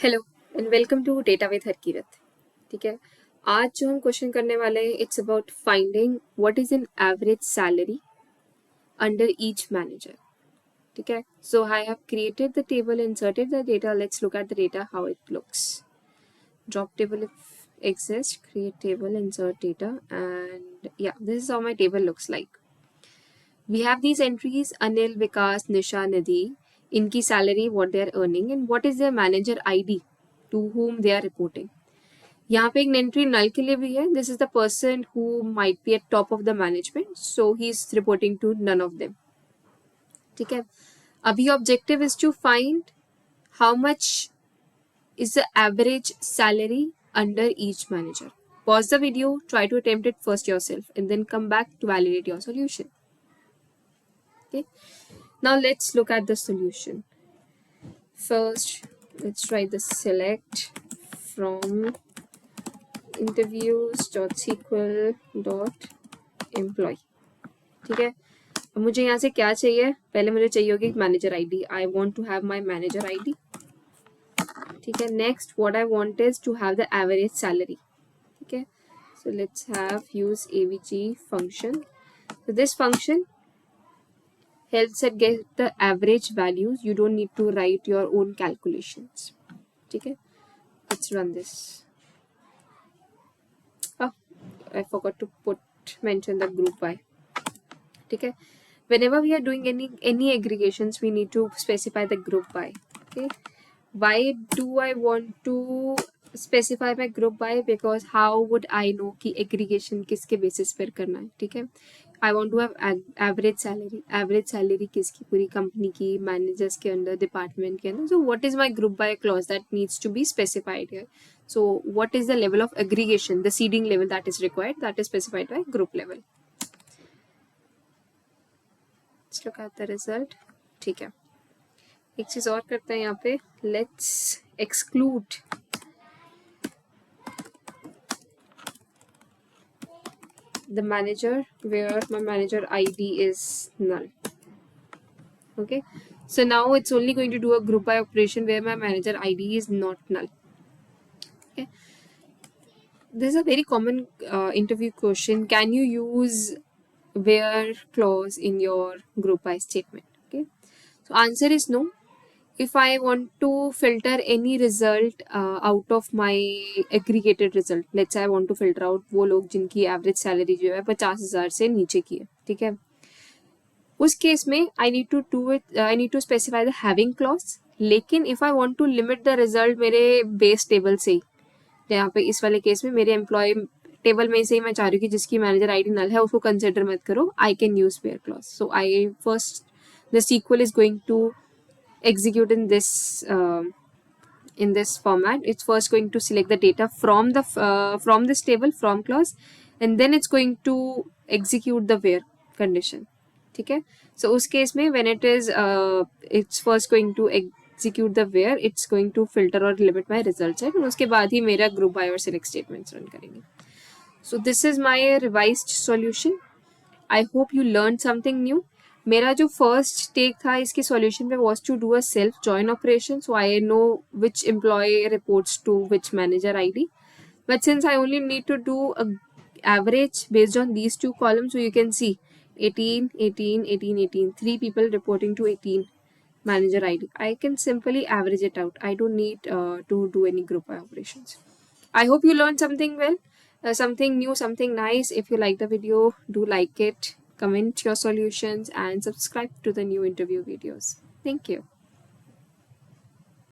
Hello and welcome to data with Harkirat. ठीक है, आज जो हम क्वेश्चन करने वाले हैं it's about finding what is an average salary under each manager. ठीक है, so I have created the table, inserted the data, let's look at the data how it looks. Drop table if exists, create table, insert data, and yeah, this is how my table looks like. We have these entries: Anil, Vikas, Nisha, Nidhi, इनकी salary, what they are earning, and what is their manager ID to whom they are reporting. यहाँ पे एक entry नल के लिए भी है. This is the person who might be at top of the management, so he is reporting to none of them. ठीक है, अभी objective is to find how much is the average salary under each manager. Pause the video, try to attempt it first yourself, and then come back to validate your solution. Okay, now let's look at the solution. First, let's try the select from interviews.sql.employee. ठीक है, अब मुझे यहाँ से क्या चाहिए? पहले मुझे चाहिए होगी manager ID. I want to have my manager ID. ठीक है, next what I want is to have the average salary. ठीक है, so let's have use avg function. So this function helps it get the average values. You don't need to write your own calculations. ठीक है, let's run this. Oh, I forgot to mention the group by. ठीक है, whenever we are doing any aggregations we need to specify the group by. Okay, why do I want to specify my group by? Because how would I know कि aggregation किसके basis पर करना है. ठीक है, I want to have average salary किसकी, पूरी company की, मैनेजर्स के अंदर, डिपार्टमेंट के अंदर. So what is my group by clause that needs to be specified here? So what is the level of aggregation, the seeding level that is required, that is specified by group level. Let's look at the result. ठीक है, एक चीज और करते हैं यहाँ पे. Let's exclude the manager where my manager ID is null. Okay, so now it's only going to do a group by operation where my manager ID is not null. Okay, this is a very common interview question. Can you use where clause in your group by statement? Okay, so answer is no. If I want to filter any result out of my aggregated result, let's say I want to filter out वो लोग जिनकी average salary जो है 50,000 से नीचे की है. ठीक है, उस केस में I need to specify the having clause. लेकिन if I want to limit the result मेरे बेस टेबल से ही, यहाँ पे इस वाले केस में मेरे एम्प्लॉय टेबल में से ही मैं चाह रही हूँ कि जिसकी मैनेजर आईडी नल है उसको कंसिडर मत करो, I can use where clause. So I first the SQL is going to execute in this format. It's first going to select the data from this table from clause, and then it's going to execute the where condition. ठीक है, so उस case में when it is it's first going to execute the where, it's going to filter or limit my results, and उसके बाद ही मेरा group by और select statements run करेंगे. So this is my revised solution. I hope you learned something new. मेरा जो first take था इसके solution पे was to do a self join operation, so I know which employee reports to which manager ID. But since I only need to do a average based on these two columns, so you can see 18, 18, 18, 18, 3 people reporting to 18 manager ID. I can simply average it out. I don't need to do any group by operations. I hope you learned something well, something new, something nice. If you like the video, do like it, comment your solutions, and subscribe to the new interview videos. Thank you.